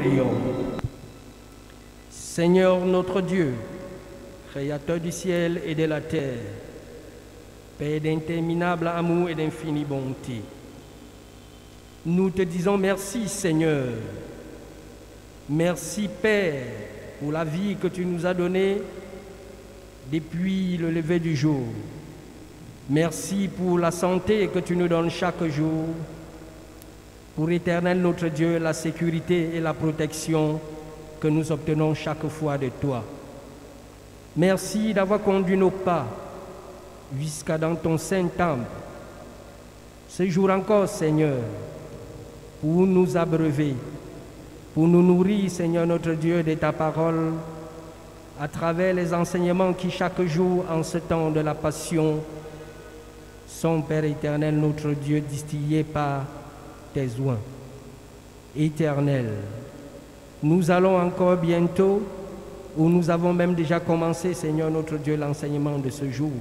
prions. Seigneur notre Dieu, Créateur du ciel et de la terre, Père d'interminable amour et d'infinie bonté, nous te disons merci Seigneur. Merci Père pour la vie que tu nous as donnée depuis le lever du jour. Merci pour la santé que tu nous donnes chaque jour. Pour Éternel notre Dieu, la sécurité et la protection que nous obtenons chaque fois de toi. Merci d'avoir conduit nos pas jusqu'à dans ton saint temple. Ce jour encore, Seigneur, pour nous abreuver, pour nous nourrir, Seigneur notre Dieu, de ta parole, à travers les enseignements qui chaque jour, en ce temps de la passion, sont, Père éternel, notre Dieu, distillés par tes oins. Éternel, nous allons encore bientôt, ou nous avons même déjà commencé, Seigneur notre Dieu, l'enseignement de ce jour.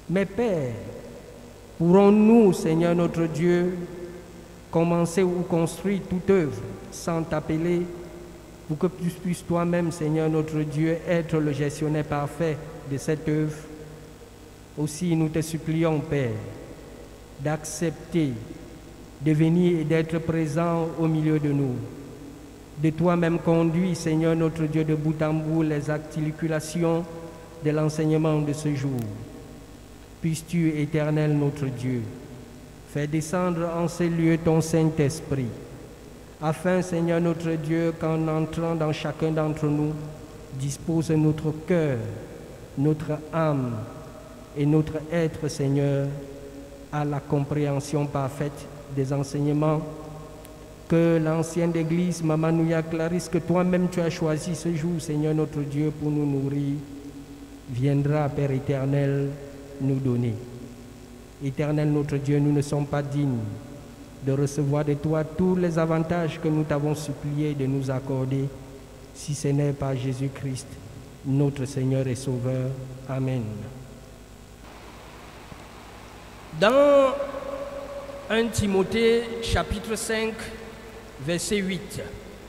Mais Père, pourrons-nous, Seigneur notre Dieu, commencer ou construire toute œuvre sans t'appeler pour que tu puisses toi-même, Seigneur notre Dieu, être le gestionnaire parfait de cette œuvre? Aussi, nous te supplions, Père, d'accepter de venir et d'être présent au milieu de nous. De toi-même conduis, Seigneur notre Dieu, de bout en bout les articulations de l'enseignement de ce jour. Puisses-tu, Éternel notre Dieu, faire descendre en ces lieux ton Saint-Esprit, afin, Seigneur notre Dieu, qu'en entrant dans chacun d'entre nous, dispose notre cœur, notre âme et notre être, Seigneur, à la compréhension parfaite des enseignements que l'ancienne Église, Maman Nouya Clarisse, que toi-même tu as choisi ce jour, Seigneur notre Dieu, pour nous nourrir, viendra, Père éternel, nous donner. Éternel notre Dieu, nous ne sommes pas dignes de recevoir de toi tous les avantages que nous t'avons supplié de nous accorder, si ce n'est par Jésus-Christ, notre Seigneur et Sauveur. Amen. Dans 1 Timothée, chapitre 5, verset 8,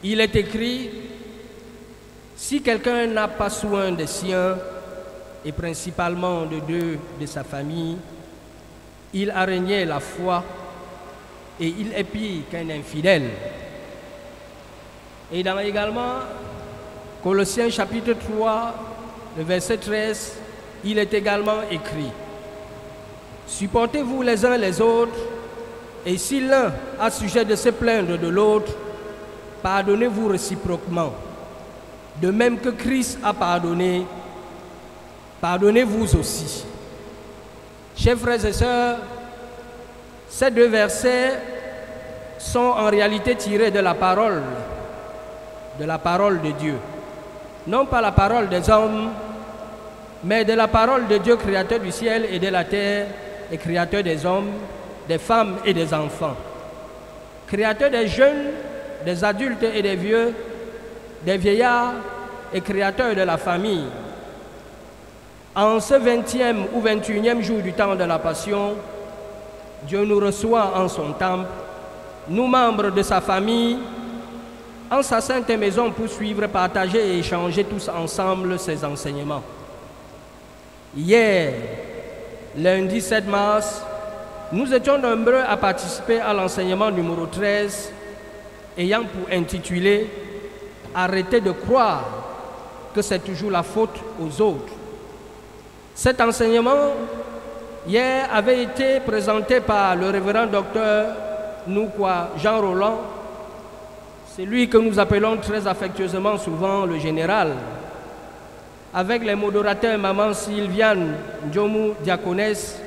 il est écrit: si quelqu'un n'a pas soin des siens, et principalement de deux de sa famille, il a renié la foi et il est pire qu'un infidèle. Et dans également Colossiens chapitre 3, le verset 13, il est également écrit: supportez-vous les uns les autres, et si l'un a sujet de se plaindre de l'autre, pardonnez-vous réciproquement. De même que Christ a pardonné, pardonnez-vous aussi. Chers frères et sœurs, ces deux versets sont en réalité tirés de la parole de Dieu. Non pas la parole des hommes, mais de la parole de Dieu, créateur du ciel et de la terre, et créateur des hommes, des femmes et des enfants. Créateur des jeunes, des adultes et des vieux, des vieillards, et créateur de la famille. En ce 20e ou 21e jour du temps de la Passion, Dieu nous reçoit en son temple, nous membres de sa famille, en sa sainte maison pour suivre, partager et échanger tous ensemble ses enseignements. Hier, lundi 7 mars, nous étions nombreux à participer à l'enseignement numéro 13, ayant pour intitulé « Arrêtez de croire que c'est toujours la faute aux autres ». Cet enseignement, hier, avait été présenté par le révérend docteur Noukwa Jean Roland, celui que nous appelons très affectueusement souvent le général, avec les modérateurs Maman Sylviane Ndjomu, diaconesse,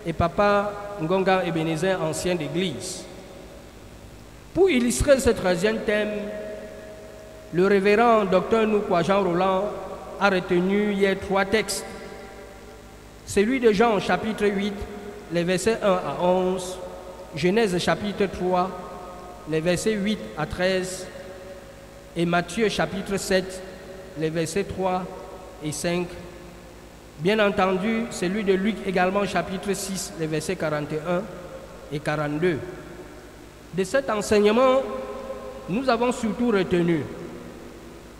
et Papa Ngonga Ebenezer, ancien d'église. Pour illustrer ce 13e thème, le révérend docteur Noukwa Jean Roland a retenu hier 3 textes. Celui de Jean chapitre 8, les versets 1 à 11, Genèse chapitre 3, les versets 8 à 13, et Matthieu chapitre 7, les versets 3 et 5. Bien entendu, celui de Luc également chapitre 6, les versets 41 et 42. De cet enseignement, nous avons surtout retenu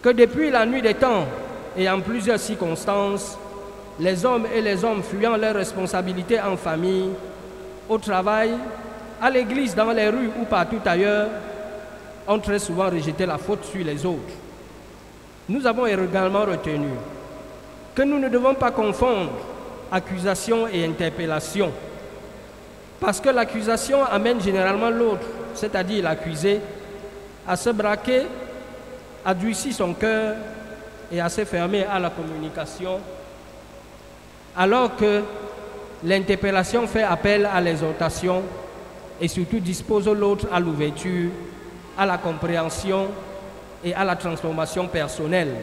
que depuis la nuit des temps et en plusieurs circonstances, les hommes et les hommes fuyant leurs responsabilités en famille, au travail, à l'église, dans les rues ou partout ailleurs, ont très souvent rejeté la faute sur les autres. Nous avons également retenu que nous ne devons pas confondre accusation et interpellation, parce que l'accusation amène généralement l'autre, c'est-à-dire l'accusé, à se braquer, à durcir son cœur et à se fermer à la communication, alors que l'interpellation fait appel à l'exhortation et surtout dispose l'autre à l'ouverture, à la compréhension et à la transformation personnelle.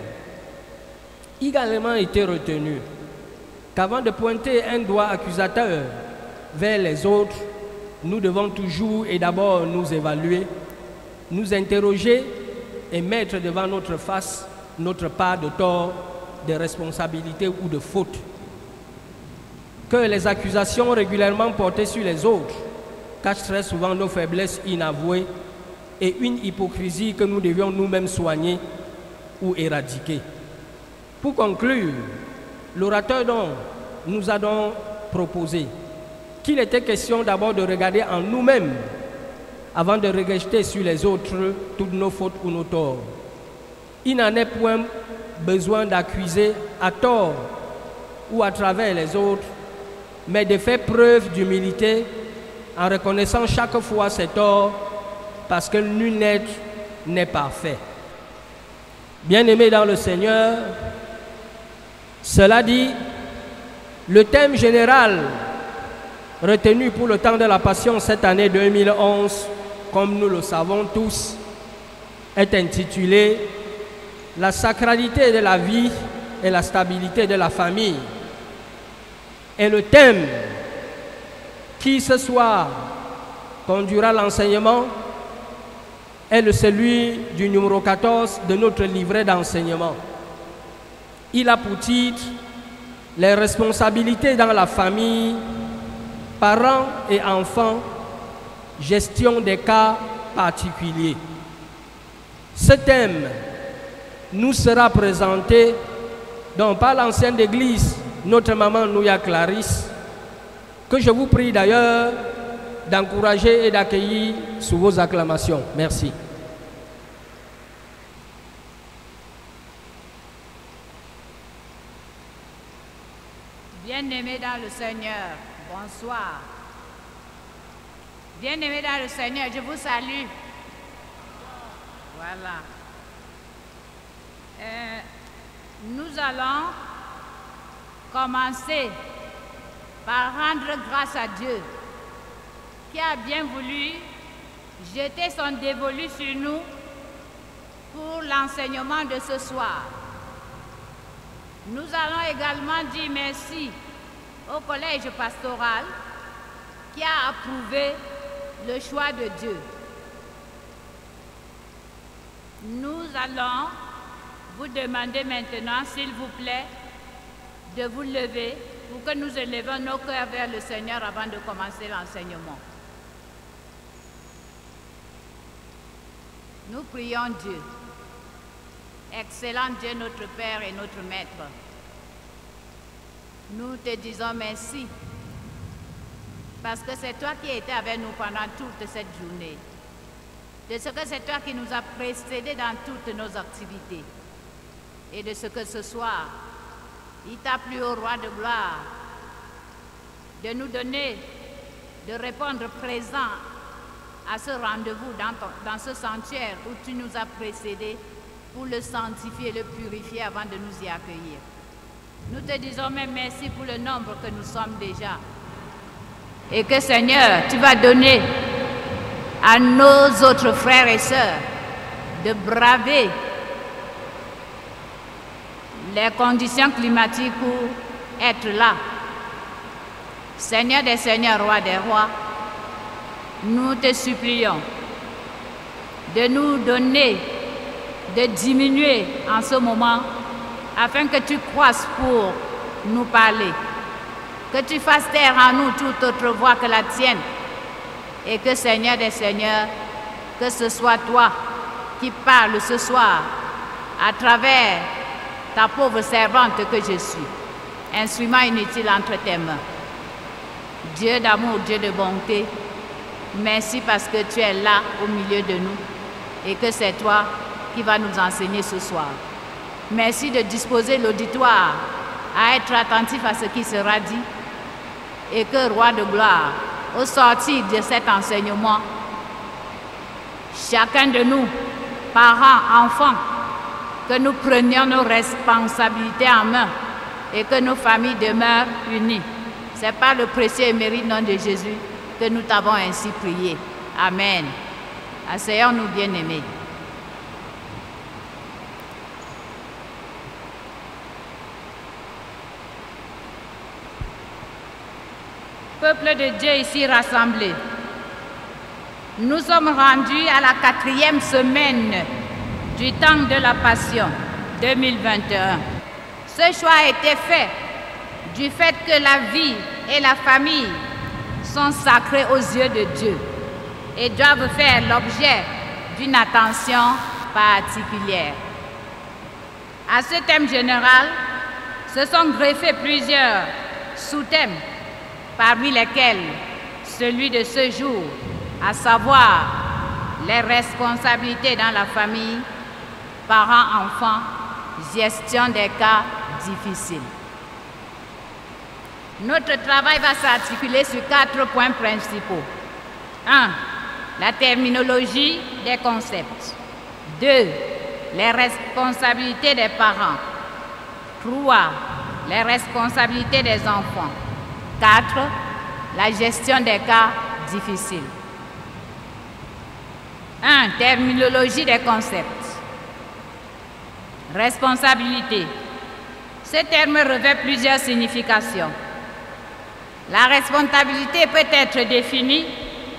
Il a également été retenu qu'avant de pointer un doigt accusateur vers les autres, nous devons toujours et d'abord nous évaluer, nous interroger et mettre devant notre face notre part de tort, de responsabilité ou de faute. Que les accusations régulièrement portées sur les autres cachent très souvent nos faiblesses inavouées et une hypocrisie que nous devions nous-mêmes soigner ou éradiquer. Pour conclure, l'orateur nous a donc proposé qu'il était question d'abord de regarder en nous-mêmes avant de rejeter sur les autres toutes nos fautes ou nos torts. Il n'en est point besoin d'accuser à tort ou à travers les autres, mais de faire preuve d'humilité en reconnaissant chaque fois ses torts, parce que nul être n'est parfait. Bien-aimés dans le Seigneur, cela dit, le thème général retenu pour le temps de la Passion cette année 2011, comme nous le savons tous, est intitulé « La sacralité de la vie et la stabilité de la famille ». Et le thème qui ce soir conduira l'enseignement est celui du numéro 14 de notre livret d'enseignement. Il a pour titre « Les responsabilités dans la famille, parents et enfants, gestion des cas particuliers ». Ce thème nous sera présenté donc par l'ancienne église, notre maman Nouya Clarisse, que je vous prie d'ailleurs d'encourager et d'accueillir sous vos acclamations. Merci. Bien-aimés dans le Seigneur, bonsoir. Bien-aimés dans le Seigneur, je vous salue. Voilà. Nous allons commencer par rendre grâce à Dieu qui a bien voulu jeter son dévolu sur nous pour l'enseignement de ce soir. Nous allons également dire merci au collège pastoral qui a approuvé le choix de Dieu. Nous allons vous demander maintenant, s'il vous plaît, de vous lever pour que nous élevions nos cœurs vers le Seigneur avant de commencer l'enseignement. Nous prions Dieu. Excellent Dieu, notre Père et notre Maître. Nous te disons merci parce que c'est toi qui étais avec nous pendant toute cette journée. De ce que c'est toi qui nous as précédés dans toutes nos activités. Et de ce que ce soir, il t'a plu au roi de gloire de nous donner, de répondre présent à ce rendez-vous dans ce sanctuaire où tu nous as précédés pour le sanctifier, le purifier avant de nous y accueillir. Nous te disons même merci pour le nombre que nous sommes déjà. Et que Seigneur, tu vas donner à nos autres frères et sœurs de braver les conditions climatiques pour être là. Seigneur des seigneurs, roi des rois, nous te supplions de nous donner, de diminuer en ce moment, afin que tu croisses pour nous parler, que tu fasses taire en nous toute autre voix que la tienne, et que Seigneur des seigneurs, que ce soit toi qui parle ce soir à travers ta pauvre servante que je suis, instrument inutile entre tes mains. Dieu d'amour, Dieu de bonté, merci parce que tu es là au milieu de nous et que c'est toi qui vas nous enseigner ce soir. Merci de disposer l'auditoire à être attentif à ce qui sera dit et que, Roi de gloire, au sortir de cet enseignement, chacun de nous, parents, enfants, que nous prenions nos responsabilités en main et que nos familles demeurent unies. C'est par le précieux et mérite nom de Jésus que nous t'avons ainsi prié. Amen. Asseyons-nous, bien-aimés. Peuple de Dieu ici rassemblé, nous sommes rendus à la 4e semaine du temps de la Passion 2021. Ce choix a été fait du fait que la vie et la famille sont sacrées aux yeux de Dieu et doivent faire l'objet d'une attention particulière. À ce thème général, se sont greffés plusieurs sous-thèmes, parmi lesquels celui de ce jour, à savoir les responsabilités dans la famille, parents, enfants, gestion des cas difficiles. Notre travail va s'articuler sur 4 points principaux. 1. La terminologie des concepts. 2. Les responsabilités des parents. 3. Les responsabilités des enfants. 4. La gestion des cas difficiles. 1. Terminologie des concepts. Responsabilité. Ce terme revêt plusieurs significations. La responsabilité peut être définie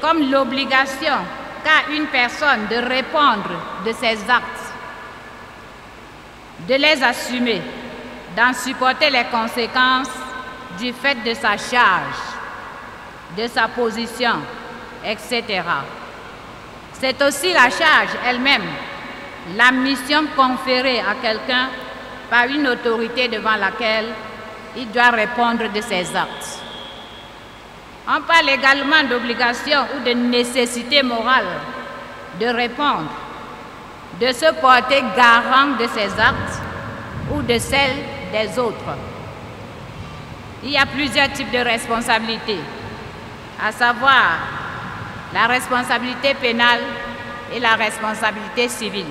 comme l'obligation qu'a une personne de répondre de ses actes, de les assumer, d'en supporter les conséquences du fait de sa charge, de sa position, etc. C'est aussi la charge elle-même, la mission conférée à quelqu'un par une autorité devant laquelle il doit répondre de ses actes. On parle également d'obligation ou de nécessité morale de répondre, de se porter garant de ses actes ou de celles des autres. Il y a plusieurs types de responsabilités, à savoir la responsabilité pénale et la responsabilité civile.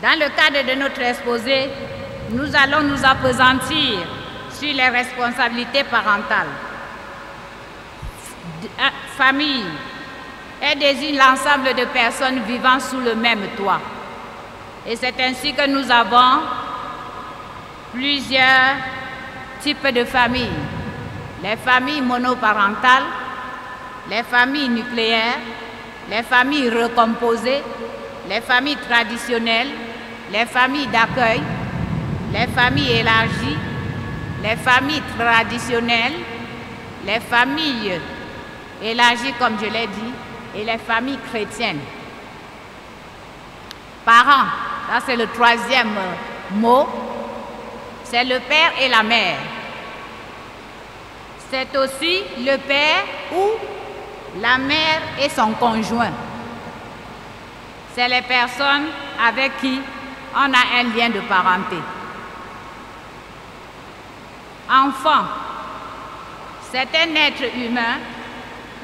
Dans le cadre de notre exposé, nous allons nous appesantir sur les responsabilités parentales. Famille est désigne l'ensemble de personnes vivant sous le même toit. Et c'est ainsi que nous avons plusieurs types de familles. Les familles monoparentales, les familles nucléaires, les familles recomposées, les familles traditionnelles, les familles d'accueil, les familles élargies, les familles traditionnelles, les familles élargies comme je l'ai dit, et les familles chrétiennes. Parents, ça c'est le 3e mot, c'est le père et la mère. C'est aussi le père ou la mère et son conjoint. C'est les personnes avec qui on a un lien de parenté. Enfant, c'est un être humain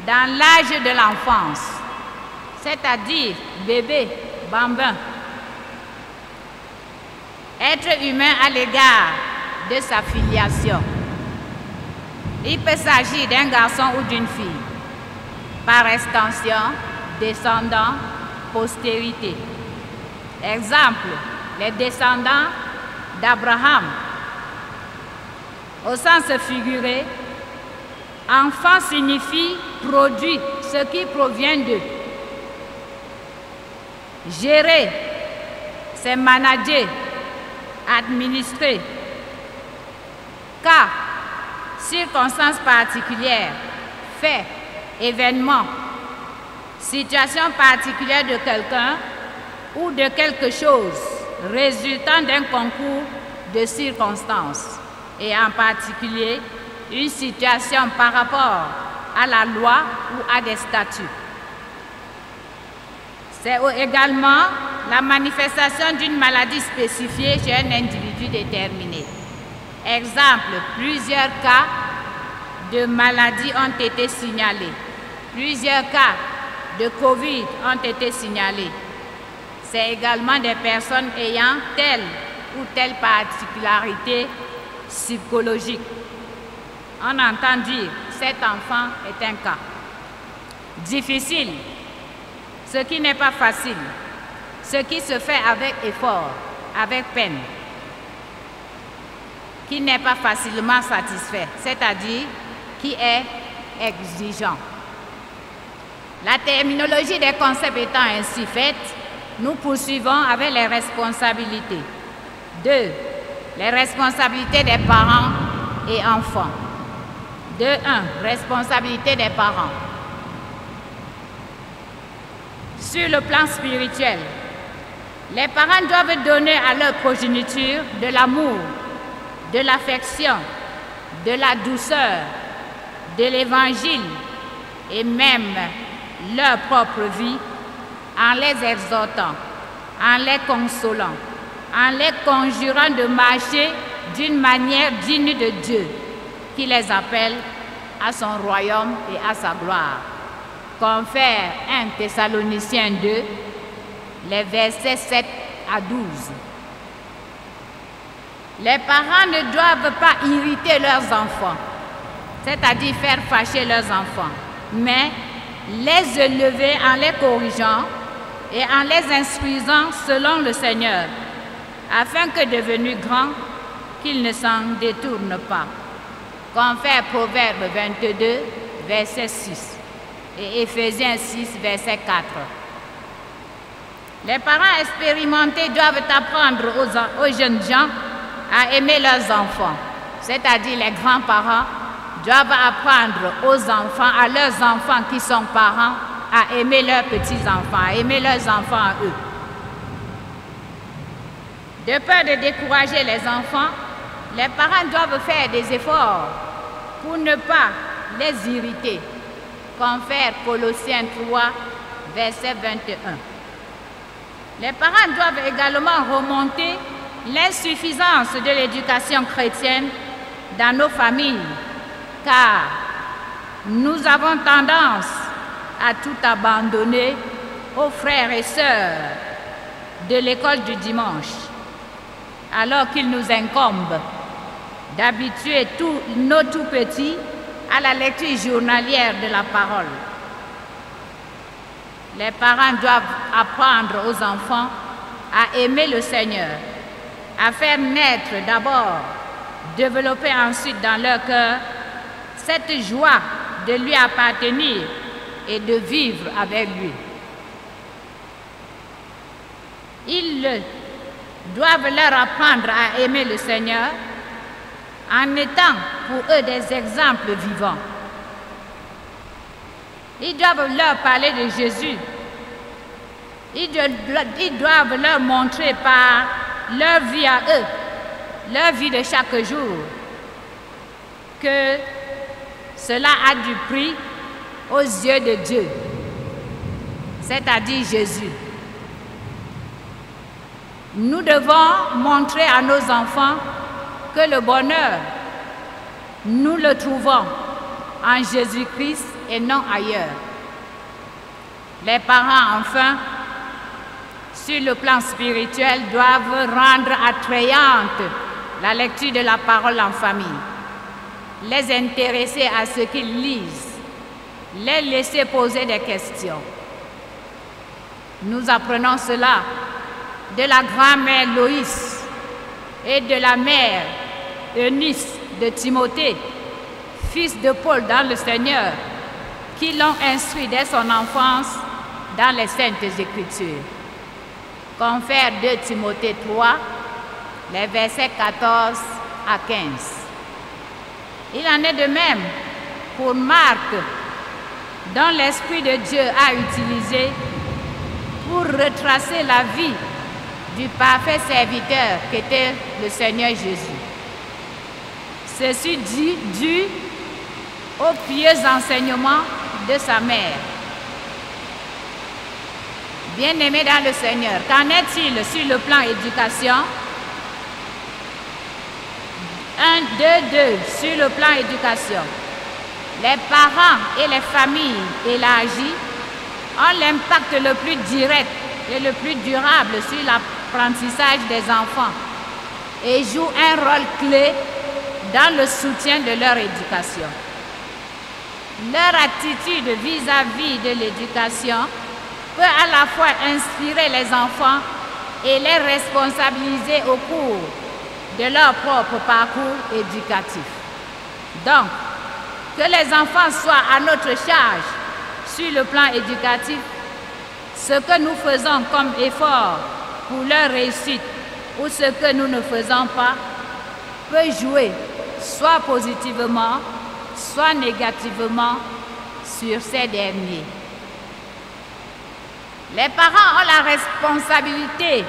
dans l'âge de l'enfance, c'est-à-dire bébé, bambin. Être humain à l'égard de sa filiation. Il peut s'agir d'un garçon ou d'une fille. Par extension, descendant, postérité. Exemple, les descendants d'Abraham. Au sens figuré, enfant signifie produit, ce qui provient d'eux. Gérer, c'est manager, administrer. Cas, circonstances particulières, fait, événement. situation particulière de quelqu'un ou de quelque chose résultant d'un concours de circonstances, et en particulier une situation par rapport à la loi ou à des statuts. C'est également la manifestation d'une maladie spécifiée chez un individu déterminé. Exemple, plusieurs cas de maladie ont été signalés. Plusieurs cas de Covid ont été signalés. C'est également des personnes ayant telle ou telle particularité psychologique. On entend dire, cet enfant est un cas. Difficile, ce qui n'est pas facile, ce qui se fait avec effort, avec peine, qui n'est pas facilement satisfait, c'est-à-dire qui est exigeant. La terminologie des concepts étant ainsi faite, nous poursuivons avec les responsabilités. 2. Les responsabilités des parents et enfants. 2.1. Responsabilité des parents. Sur le plan spirituel, les parents doivent donner à leur progéniture de l'amour, de l'affection, de la douceur, de l'évangile et même leur propre vie en les exhortant, en les consolant, en les conjurant de marcher d'une manière digne de Dieu qui les appelle à son royaume et à sa gloire. Confère 1 Thessaloniciens 2, les versets 7 à 12. Les parents ne doivent pas irriter leurs enfants, c'est-à-dire faire fâcher leurs enfants, mais les élever en les corrigeant et en les instruisant selon le Seigneur, afin que devenus grands, qu'ils ne s'en détournent pas. Confère Proverbe 22, verset 6 et Éphésiens 6, verset 4. Les parents expérimentés doivent apprendre aux jeunes gens à aimer leurs enfants, c'est-à-dire les grands-parents doivent apprendre aux enfants, à leurs enfants qui sont parents, à aimer leurs petits-enfants, à aimer leurs enfants à eux. De peur de décourager les enfants, les parents doivent faire des efforts pour ne pas les irriter. Confère Colossiens 3, verset 21. Les parents doivent également remonter l'insuffisance de l'éducation chrétienne dans nos familles, car nous avons tendance à tout abandonner aux frères et sœurs de l'école du dimanche, alors qu'il nous incombe d'habituer tous nos tout-petits à la lecture journalière de la parole. Les parents doivent apprendre aux enfants à aimer le Seigneur, à faire naître d'abord, développer ensuite dans leur cœur cette joie de lui appartenir et de vivre avec lui. Ils doivent leur apprendre à aimer le Seigneur en étant pour eux des exemples vivants. Ils doivent leur parler de Jésus. Ils doivent leur montrer par leur vie à eux, leur vie de chaque jour, que cela a du prix aux yeux de Dieu, c'est-à-dire Jésus. Nous devons montrer à nos enfants que le bonheur, nous le trouvons en Jésus-Christ et non ailleurs. Les parents, enfin, sur le plan spirituel, doivent rendre attrayante la lecture de la parole en famille, les intéresser à ce qu'ils lisent, les laisser poser des questions. Nous apprenons cela de la grand-mère Loïs et de la mère Eunice de Timothée, fils de Paul dans le Seigneur, qui l'ont instruit dès son enfance dans les Saintes Écritures. Confère 2 Timothée 3, les versets 14 à 15. Il en est de même pour Marc dont l'Esprit de Dieu a utilisé pour retracer la vie du parfait serviteur qu'était le Seigneur Jésus. Ceci dû aux pieux enseignements de sa mère. Bien-aimés dans le Seigneur, qu'en est-il sur le plan éducation? 1, 2, 2, sur le plan éducation. Les parents et les familles élargies ont l'impact le plus direct et le plus durable sur l'apprentissage des enfants et jouent un rôle clé dans le soutien de leur éducation. Leur attitude vis-à-vis de l'éducation peut à la fois inspirer les enfants et les responsabiliser au cours de leur propre parcours éducatif. Donc, que les enfants soient à notre charge sur le plan éducatif, ce que nous faisons comme effort pour leur réussite ou ce que nous ne faisons pas peut jouer soit positivement, soit négativement sur ces derniers. Les parents ont la responsabilité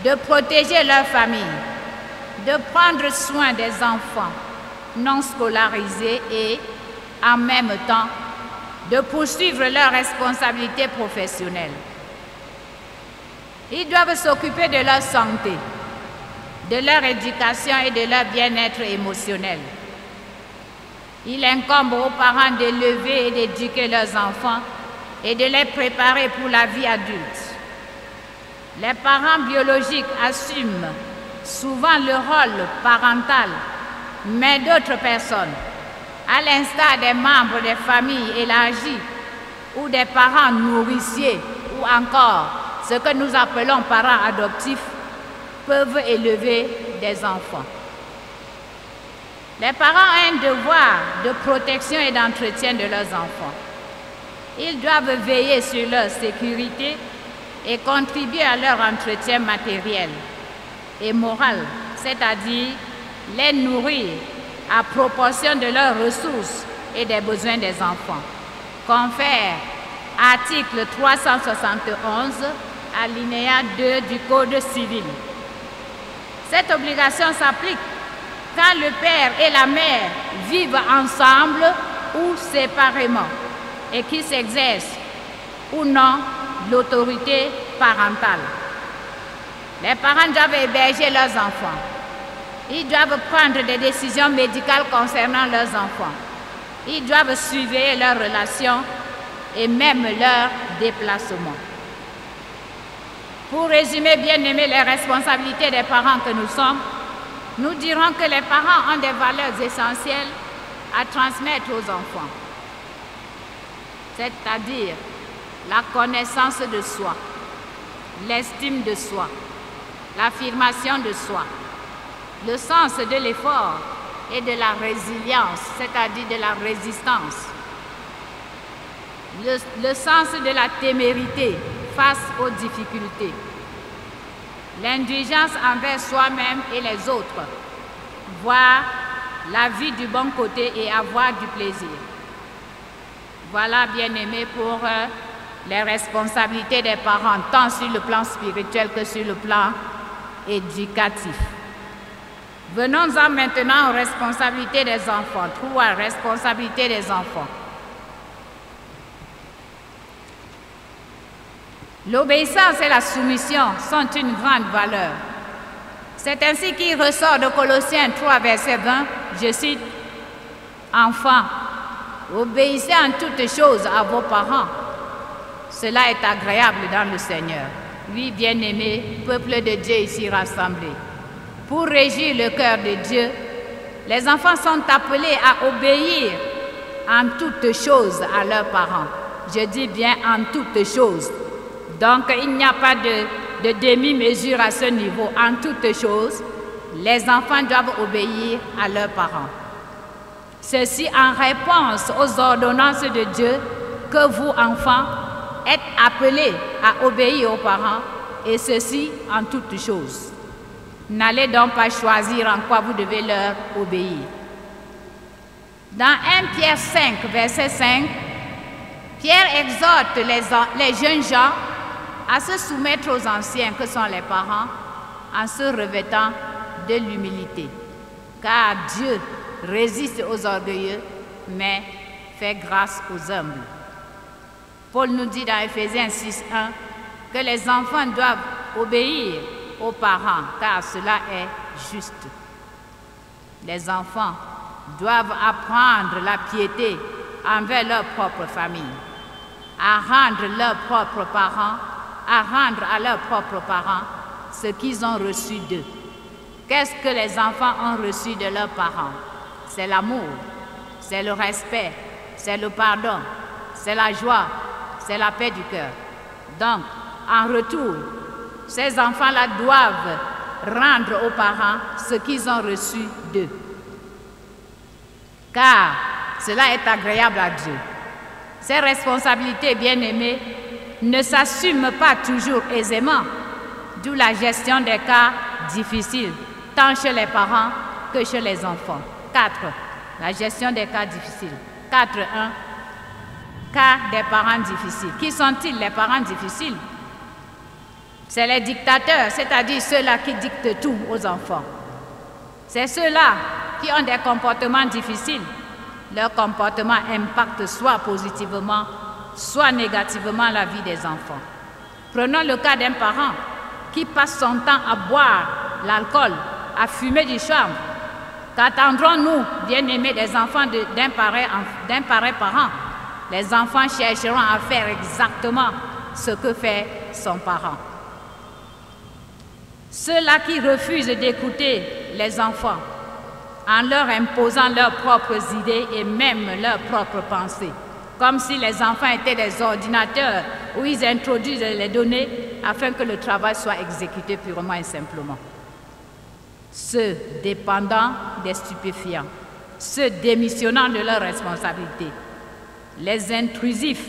de protéger leur famille, de prendre soin des enfants non scolarisés et, en même temps, de poursuivre leurs responsabilités professionnelles. Ils doivent s'occuper de leur santé, de leur éducation et de leur bien-être émotionnel. Il incombe aux parents d'élever et d'éduquer leurs enfants et de les préparer pour la vie adulte. Les parents biologiques assument souvent le rôle parental, mais d'autres personnes, à l'instar des membres des familles élargies ou des parents nourriciers ou encore ce que nous appelons parents adoptifs, peuvent élever des enfants. Les parents ont un devoir de protection et d'entretien de leurs enfants. Ils doivent veiller sur leur sécurité et contribuer à leur entretien matériel et moral, c'est-à-dire les nourrir à proportion de leurs ressources et des besoins des enfants. Confère article 371, alinéa 2 du Code civil. Cette obligation s'applique quand le père et la mère vivent ensemble ou séparément et qu'ils s'exercent ou non l'autorité parentale. Les parents doivent héberger leurs enfants. Ils doivent prendre des décisions médicales concernant leurs enfants. Ils doivent surveiller leurs relations et même leurs déplacements. Pour résumer, bien aimés, les responsabilités des parents que nous sommes, nous dirons que les parents ont des valeurs essentielles à transmettre aux enfants, c'est-à-dire la connaissance de soi, l'estime de soi, l'affirmation de soi, le sens de l'effort et de la résilience, c'est-à-dire de la résistance, le sens de la témérité face aux difficultés, l'indulgence envers soi-même et les autres, voir la vie du bon côté et avoir du plaisir. Voilà, bien-aimés, pour les responsabilités des parents, tant sur le plan spirituel que sur le plan éducatif. Venons-en maintenant aux responsabilités des enfants. 3. Responsabilités des enfants. L'obéissance et la soumission sont une grande valeur. C'est ainsi qu'il ressort de Colossiens 3, verset 20, je cite, « Enfants, obéissez en toutes choses à vos parents. Cela est agréable dans le Seigneur. » Oui, bien-aimés, peuple de Dieu ici rassemblé. Pour régir le cœur de Dieu, les enfants sont appelés à obéir en toutes choses à leurs parents. Je dis bien en toutes choses. Donc, il n'y a pas de demi-mesure à ce niveau. En toutes choses, les enfants doivent obéir à leurs parents. Ceci en réponse aux ordonnances de Dieu que vous, enfants, êtes appelés à obéir aux parents, et ceci en toutes choses. N'allez donc pas choisir en quoi vous devez leur obéir. Dans 1 Pierre 5, verset 5, Pierre exhorte les jeunes gens à se soumettre aux anciens que sont les parents en se revêtant de l'humilité. Car Dieu résiste aux orgueilleux, mais fait grâce aux humbles. Paul nous dit dans Éphésiens 6:1 que les enfants doivent obéir aux parents, car cela est juste. Les enfants doivent apprendre la piété envers leur propre famille, à rendre à leurs propres parents ce qu'ils ont reçu d'eux. Qu'est-ce que les enfants ont reçu de leurs parents? C'est l'amour, c'est le respect, c'est le pardon, c'est la joie, c'est la paix du cœur. Donc, en retour, ces enfants-là doivent rendre aux parents ce qu'ils ont reçu d'eux. Car cela est agréable à Dieu. Ces responsabilités, bien-aimées, ne s'assument pas toujours aisément, d'où la gestion des cas difficiles, tant chez les parents que chez les enfants. 4. La gestion des cas difficiles. 4.1. Cas des parents difficiles. Qui sont-ils les parents difficiles? C'est les dictateurs, c'est-à-dire ceux-là qui dictent tout aux enfants. C'est ceux-là qui ont des comportements difficiles. Leur comportement impacte soit positivement, soit négativement la vie des enfants. Prenons le cas d'un parent qui passe son temps à boire l'alcool, à fumer du chanvre. Qu'attendrons-nous, bien-aimés, des enfants d'un pareil parent? Les enfants chercheront à faire exactement ce que fait son parent. Ceux-là qui refusent d'écouter les enfants en leur imposant leurs propres idées et même leurs propres pensées, comme si les enfants étaient des ordinateurs où ils introduisent les données afin que le travail soit exécuté purement et simplement. Ceux dépendant des stupéfiants, ceux démissionnant de leurs responsabilités, les intrusifs,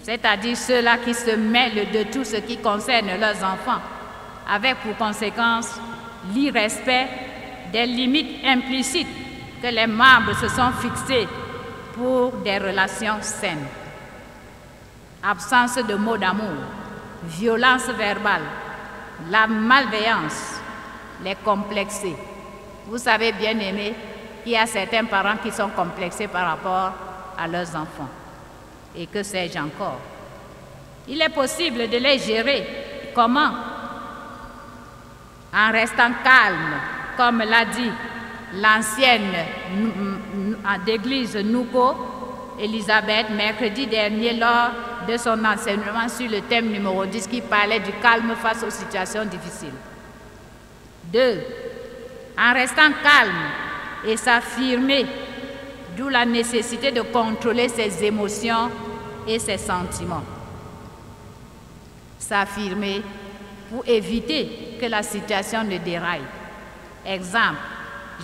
c'est-à-dire ceux-là qui se mêlent de tout ce qui concerne leurs enfants, avec pour conséquence l'irrespect des limites implicites que les membres se sont fixées pour des relations saines. Absence de mots d'amour, violence verbale, la malveillance, les complexés. Vous savez, bien aimés, qu'il y a certains parents qui sont complexés par rapport à leurs enfants. Et que sais-je encore? Il est possible de les gérer. Comment? En restant calme, comme l'a dit l'ancienne d'église Nouko, Elisabeth, mercredi dernier, lors de son enseignement sur le thème numéro 10 qui parlait du calme face aux situations difficiles. 2. En restant calme et s'affirmer, d'où la nécessité de contrôler ses émotions et ses sentiments. S'affirmer pour éviter que la situation ne déraille. Exemple,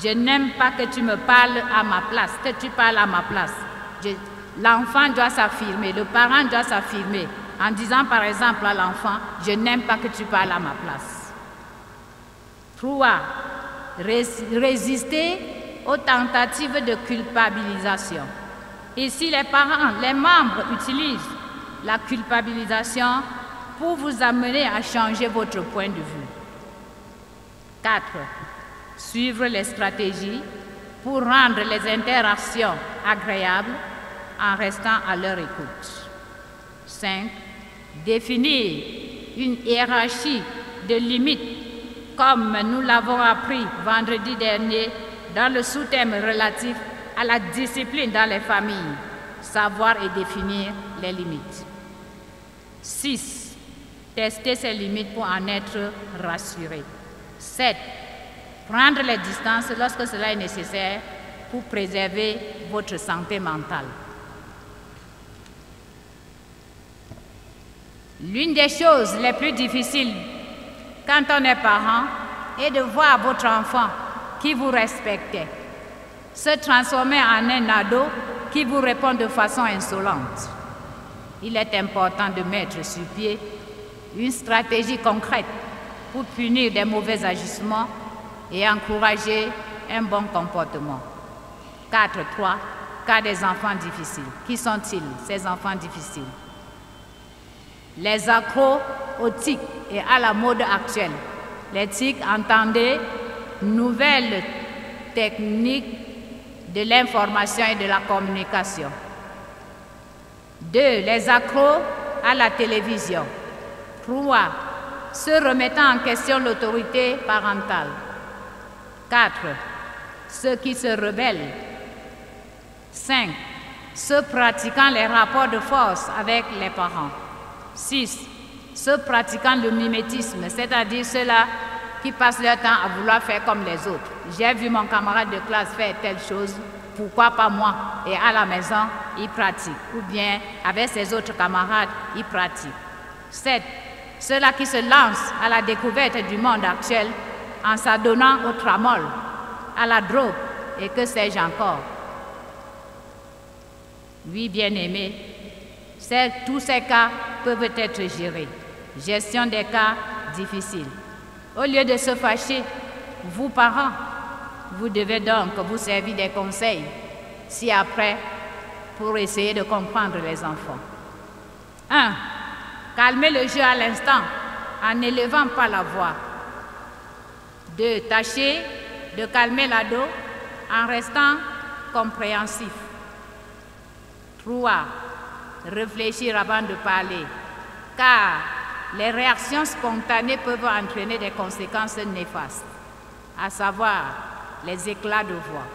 je n'aime pas que tu me parles à ma place, que tu parles à ma place. L'enfant doit s'affirmer, le parent doit s'affirmer en disant par exemple à l'enfant, je n'aime pas que tu parles à ma place. 3. Résister aux tentatives de culpabilisation. Ici, les parents, les membres utilisent la culpabilisation pour vous amener à changer votre point de vue. 4. Suivre les stratégies pour rendre les interactions agréables en restant à leur écoute. 5. Définir une hiérarchie de limites comme nous l'avons appris vendredi dernier dans le sous-thème relatif à la discipline dans les familles, savoir et définir les limites. 6. Tester ses limites pour en être rassuré. 7. Prendre les distances lorsque cela est nécessaire pour préserver votre santé mentale. L'une des choses les plus difficiles quand on est parent est de voir votre enfant qui vous respectait se transformer en un ado qui vous répond de façon insolente. Il est important de mettre sur pied une stratégie concrète pour punir des mauvais agissements et encourager un bon comportement. 4.3. cas des enfants difficiles. Qui sont-ils, ces enfants difficiles? Les accros aux tics et à la mode actuelle. Les tics, entendez, nouvelles techniques de l'information et de la communication. 2. Les accros à la télévision. 3. Ceux remettant en question l'autorité parentale. 4. Ceux qui se rebellent. 5. Ceux pratiquant les rapports de force avec les parents. 6. Ceux pratiquant le mimétisme, c'est-à-dire ceux-là qui passent leur temps à vouloir faire comme les autres. J'ai vu mon camarade de classe faire telle chose, pourquoi pas moi? Et à la maison, il pratique. Ou bien, avec ses autres camarades, il pratique. 7. Ceux-là qui se lancent à la découverte du monde actuel en s'adonnant au tramol, à la drogue et que sais-je encore. Oui, bien-aimés, tous ces cas peuvent être gérés. Gestion des cas difficiles. Au lieu de se fâcher, vous parents, vous devez donc vous servir des conseils ci-après pour essayer de comprendre les enfants. 1. Calmez le jeu à l'instant en n'élevant pas la voix. 2. Tâchez de calmer l'ado en restant compréhensif. 3. Réfléchir avant de parler, car les réactions spontanées peuvent entraîner des conséquences néfastes, à savoir les éclats de voix,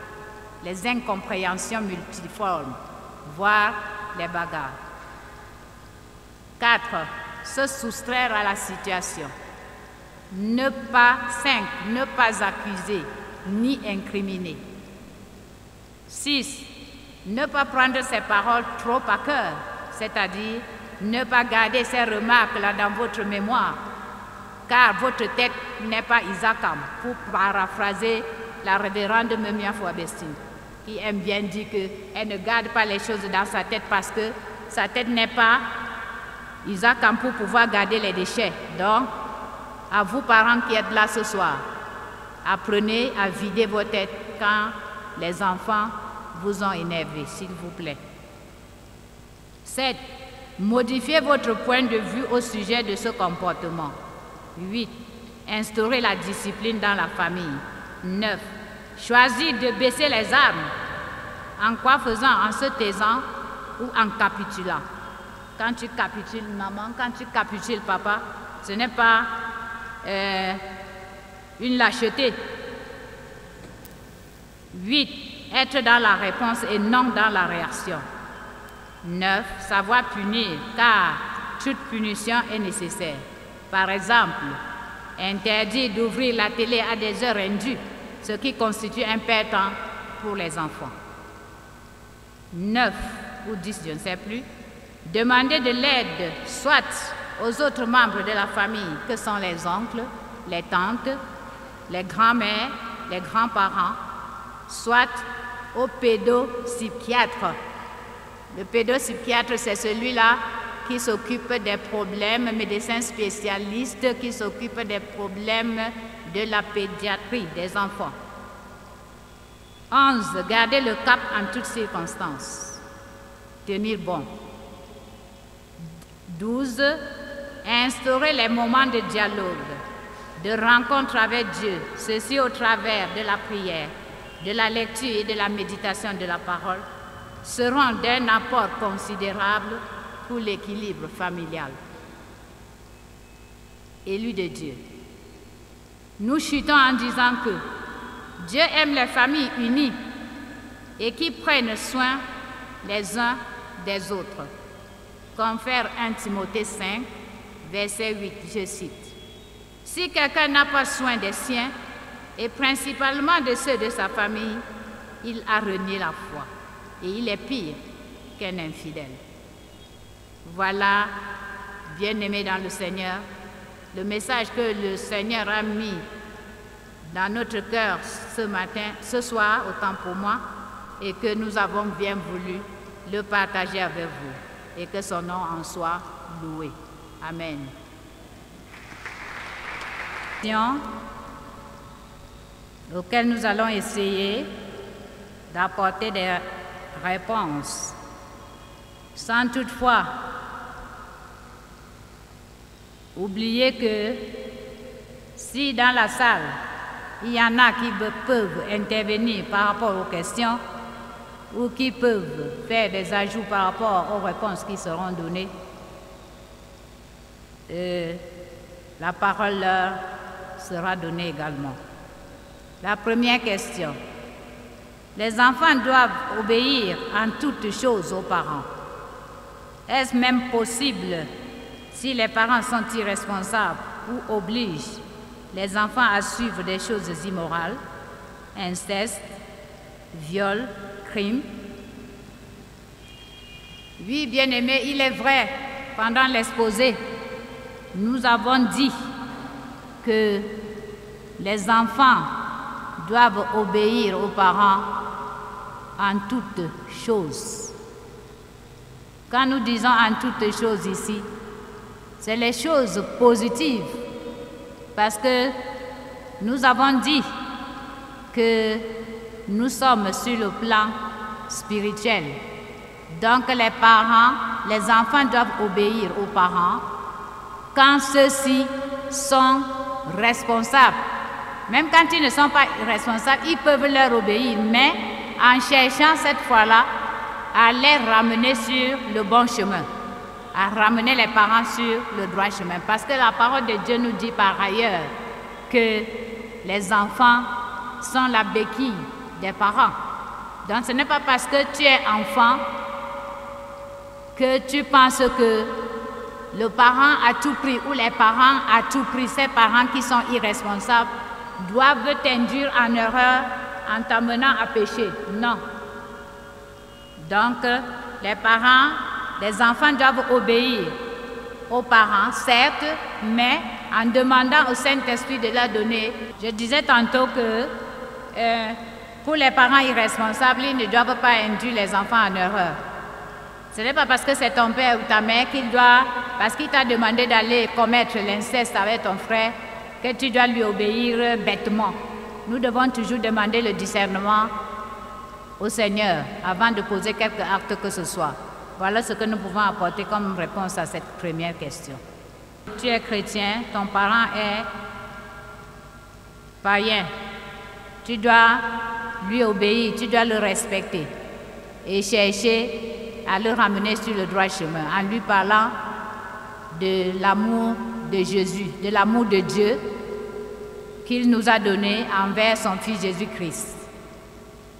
les incompréhensions multiformes, voire les bagarres. 4. Se soustraire à la situation. 5. Ne pas accuser ni incriminer. 6. Ne pas prendre ses paroles trop à cœur, c'est-à-dire ne pas garder ces remarques-là dans votre mémoire, car votre tête n'est pas Isakam, pour paraphraser la révérende Memia Fouabestine, qui aime bien dire qu'elle ne garde pas les choses dans sa tête parce que sa tête n'est pas Isakam pour pouvoir garder les déchets. Donc, à vous parents qui êtes là ce soir, apprenez à vider vos têtes quand les enfants vous ont énervé, s'il vous plaît. 7. Modifiez votre point de vue au sujet de ce comportement. 8. Instaurez la discipline dans la famille. 9. Choisir de baisser les armes. En quoi faisant? En se taisant ou en capitulant. Quand tu capitules maman, quand tu capitules papa, ce n'est pas une lâcheté. 8. Être dans la réponse et non dans la réaction. 9. Savoir punir, car toute punition est nécessaire. Par exemple, interdire d'ouvrir la télé à des heures indues, ce qui constitue un perte-temps pour les enfants. 9 ou 10, je ne sais plus. Demander de l'aide, soit aux autres membres de la famille, que sont les oncles, les tantes, les grands-mères, les grands-parents, soit au pédopsychiatre. Le pédopsychiatre, c'est celui-là qui s'occupe des problèmes, médecin spécialiste qui s'occupe des problèmes de la pédiatrie des enfants. 11. Garder le cap en toutes circonstances. Tenir bon. 12. Instaurer les moments de dialogue, de rencontre avec Dieu, ceci au travers de la prière, de la lecture et de la méditation de la parole, seront d'un apport considérable pour l'équilibre familial. Élus de Dieu. Nous chutons en disant que Dieu aime les familles unies et qui prennent soin les uns des autres. Confère 1 Timothée 5, verset 8, je cite. Si quelqu'un n'a pas soin des siens, et principalement de ceux de sa famille, il a renié la foi. Et il est pire qu'un infidèle. Voilà, bien-aimés dans le Seigneur, le message que le Seigneur a mis dans notre cœur ce matin, ce soir, autant pour moi, et que nous avons bien voulu le partager avec vous, et que son nom en soit loué. Amen. Auquel nous allons essayer d'apporter réponses, sans toutefois oublier que si dans la salle, il y en a qui peuvent intervenir par rapport aux questions ou qui peuvent faire des ajouts par rapport aux réponses qui seront données, la parole leur sera donnée également. La première question. Les enfants doivent obéir en toutes choses aux parents. Est-ce même possible si les parents sont irresponsables ou obligent les enfants à suivre des choses immorales, inceste, viol, crime? Oui, bien-aimés, il est vrai, pendant l'exposé, nous avons dit que les enfants doivent obéir aux parents en toutes choses. Quand nous disons en toutes choses ici, c'est les choses positives, parce que nous avons dit que nous sommes sur le plan spirituel. Donc les parents, les enfants doivent obéir aux parents quand ceux-ci sont responsables. Même quand ils ne sont pas responsables, ils peuvent leur obéir, mais en cherchant cette fois-là à les ramener sur le bon chemin, à ramener les parents sur le droit chemin. Parce que la parole de Dieu nous dit par ailleurs que les enfants sont la béquille des parents. Donc ce n'est pas parce que tu es enfant que tu penses que le parent a tout pris ou les parents a tout pris. Ces parents qui sont irresponsables doivent t'induire en erreur en t'amenant à pécher. Non. Donc, les parents, les enfants doivent obéir aux parents, certes, mais en demandant au Saint-Esprit de leur donner. Je disais tantôt que pour les parents irresponsables, ils ne doivent pas induire les enfants en erreur. Ce n'est pas parce que c'est ton père ou ta mère parce qu'il t'a demandé d'aller commettre l'inceste avec ton frère, que tu dois lui obéir bêtement. Nous devons toujours demander le discernement au Seigneur avant de poser quelque acte que ce soit. Voilà ce que nous pouvons apporter comme réponse à cette première question. Tu es chrétien, ton parent est païen. Tu dois lui obéir, tu dois le respecter et chercher à le ramener sur le droit chemin en lui parlant de l'amour de Jésus, de l'amour de Dieu qu'il nous a donné envers son Fils Jésus-Christ.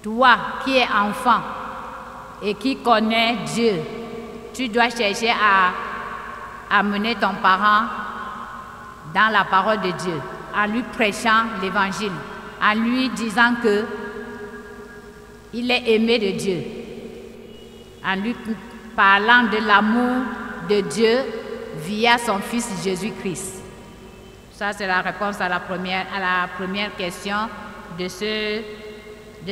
Toi qui es enfant et qui connais Dieu, tu dois chercher à amener ton parent dans la parole de Dieu, en lui prêchant l'évangile, en lui disant que il est aimé de Dieu, en lui parlant de l'amour de Dieu via son Fils Jésus-Christ. Ça, c'est la réponse à la première question de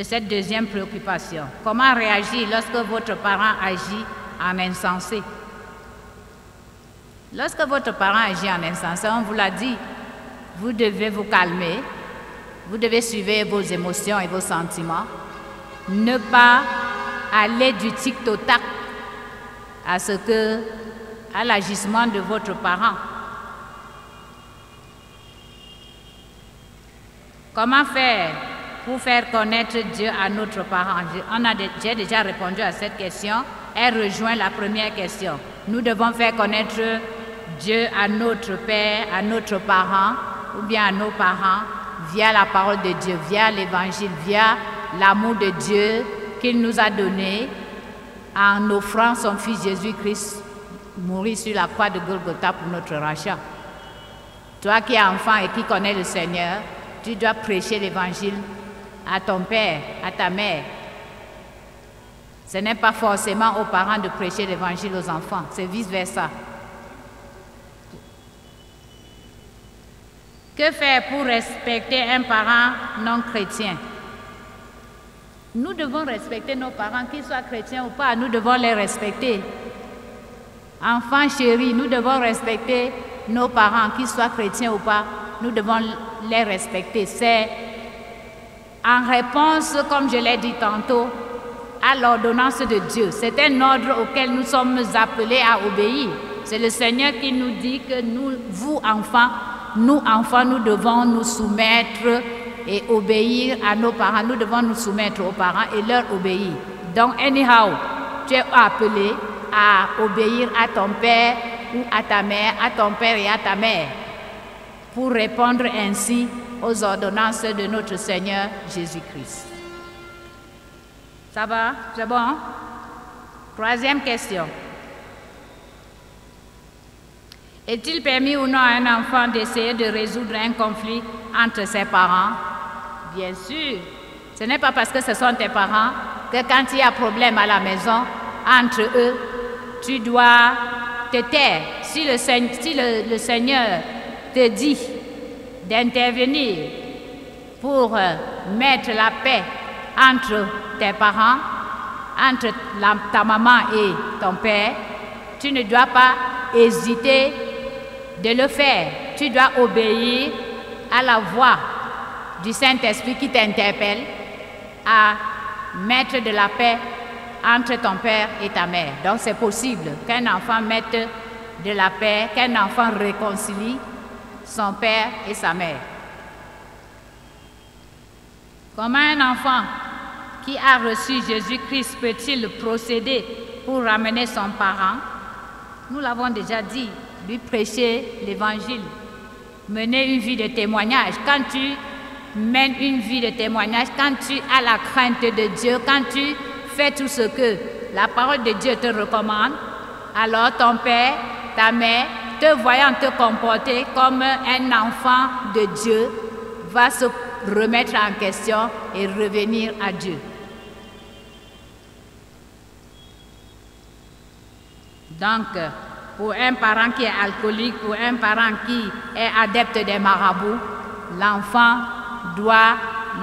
cette deuxième préoccupation. Comment réagir lorsque votre parent agit en insensé? Lorsque votre parent agit en insensé, on vous l'a dit, vous devez vous calmer, vous devez suivre vos émotions et vos sentiments, ne pas aller du tic au tac à l'agissement de votre parent. Comment faire pour faire connaître Dieu à notre parent? J'ai déjà répondu à cette question. Elle rejoint la première question. Nous devons faire connaître Dieu à notre père, à notre parent, ou bien à nos parents, via la parole de Dieu, via l'évangile, via l'amour de Dieu qu'il nous a donné en offrant son Fils Jésus-Christ mourir sur la croix de Golgotha pour notre rachat. Toi qui es enfant et qui connais le Seigneur, tu dois prêcher l'évangile à ton père, à ta mère. Ce n'est pas forcément aux parents de prêcher l'évangile aux enfants, c'est vice-versa. Que faire pour respecter un parent non chrétien? Nous devons respecter nos parents, qu'ils soient chrétiens ou pas, nous devons les respecter. Enfants chéris, nous devons respecter nos parents, qu'ils soient chrétiens ou pas, nous devons les respecter. C'est en réponse, comme je l'ai dit tantôt, à l'ordonnance de Dieu. C'est un ordre auquel nous sommes appelés à obéir. C'est le Seigneur qui nous dit que nous enfants, nous devons nous soumettre et obéir à nos parents. Nous devons nous soumettre aux parents et leur obéir. Donc, anyhow, tu es appelé à obéir à ton père ou à ta mère, à ton père et à ta mère, pour répondre ainsi aux ordonnances de notre Seigneur Jésus-Christ. Ça va? C'est bon? Hein? Troisième question. Est-il permis ou non à un enfant d'essayer de résoudre un conflit entre ses parents? Bien sûr. Ce n'est pas parce que ce sont tes parents que quand il y a problème à la maison entre eux, tu dois te taire. Si le Seigneur te dit d'intervenir pour mettre la paix entre tes parents, entre ta maman et ton père, tu ne dois pas hésiter de le faire. Tu dois obéir à la voix du Saint-Esprit qui t'interpelle à mettre de la paix entre ton père et ta mère. Donc c'est possible qu'un enfant mette de la paix, qu'un enfant réconcilie son père et sa mère. Comment un enfant qui a reçu Jésus-Christ peut-il procéder pour ramener son parent? Nous l'avons déjà dit, lui prêcher l'évangile, mener une vie de témoignage. Quand tu mènes une vie de témoignage, quand tu as la crainte de Dieu, quand tu fais tout ce que la parole de Dieu te recommande, alors ton père, ta mère, te voyant te comporter comme un enfant de Dieu, va se remettre en question et revenir à Dieu. Donc, pour un parent qui est alcoolique, pour un parent qui est adepte des marabouts, l'enfant doit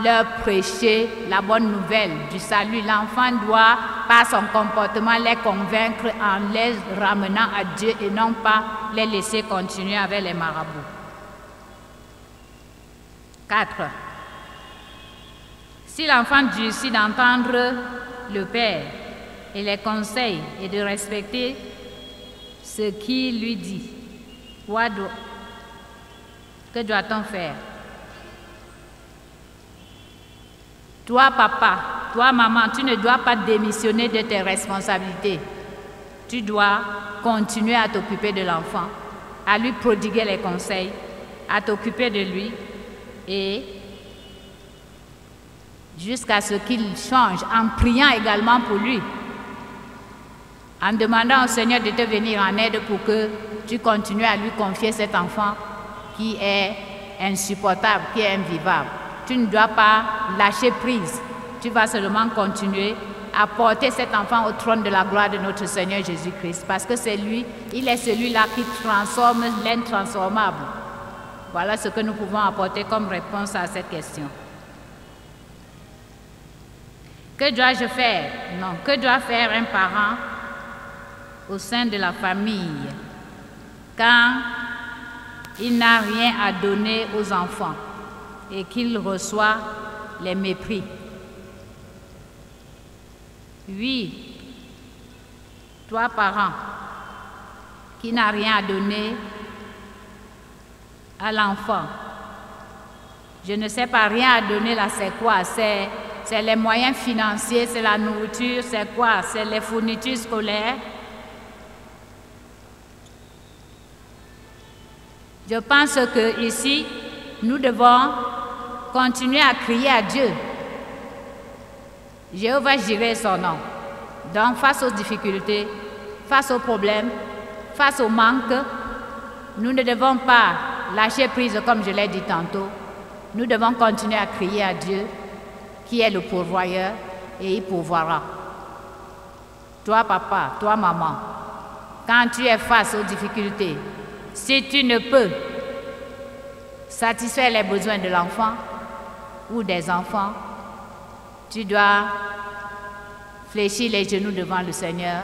leur prêcher la bonne nouvelle du salut. L'enfant doit, par son comportement, les convaincre en les ramenant à Dieu et non pas les laisser continuer avec les marabouts. 4. Si l'enfant durcit d'entendre le père et les conseils et de respecter ce qu'il lui dit, que doit-on faire? Toi, papa, toi, maman, tu ne dois pas démissionner de tes responsabilités. Tu dois continuer à t'occuper de l'enfant, à lui prodiguer les conseils, à t'occuper de lui et jusqu'à ce qu'il change, en priant également pour lui, en demandant au Seigneur de te venir en aide pour que tu continues à lui confier cet enfant qui est insupportable, qui est invivable. Tu ne dois pas lâcher prise. Tu vas seulement continuer à porter cet enfant au trône de la gloire de notre Seigneur Jésus-Christ. Parce que c'est lui, il est celui-là qui transforme l'intransformable. Voilà ce que nous pouvons apporter comme réponse à cette question. Que dois-je faire? Non, que doit faire un parent au sein de la famille quand il n'a rien à donner aux enfants et qu'il reçoit les mépris? Oui, toi parent qui n'a rien à donner à l'enfant, je ne sais pas, rien à donner là, c'est quoi? C'est les moyens financiers, c'est la nourriture, c'est quoi? C'est les fournitures scolaires. Je pense que ici, nous devons continuer à crier à Dieu. Jéhovah Jireh son nom. Donc, face aux difficultés, face aux problèmes, face au manque, nous ne devons pas lâcher prise comme je l'ai dit tantôt. Nous devons continuer à crier à Dieu, qui est le pourvoyeur, et il pourvoira. Toi, papa, toi, maman, quand tu es face aux difficultés, si tu ne peux satisfaire les besoins de l'enfant ou des enfants, tu dois fléchir les genoux devant le Seigneur,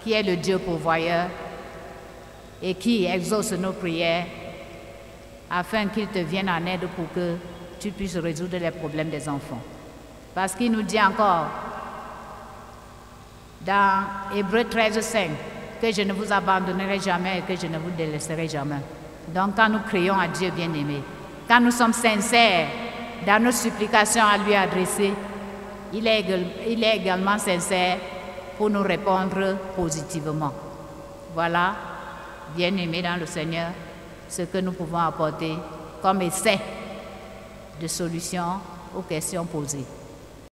qui est le Dieu pourvoyeur et qui exauce nos prières, afin qu'il te vienne en aide pour que tu puisses résoudre les problèmes des enfants. Parce qu'il nous dit encore, dans Hébreux 13:5, que je ne vous abandonnerai jamais et que je ne vous délaisserai jamais. Donc quand nous crions à Dieu bien-aimé, quand nous sommes sincères dans nos supplications à lui adresser, il est également sincère pour nous répondre positivement. Voilà, bien-aimés dans le Seigneur, ce que nous pouvons apporter comme essai de solution aux questions posées.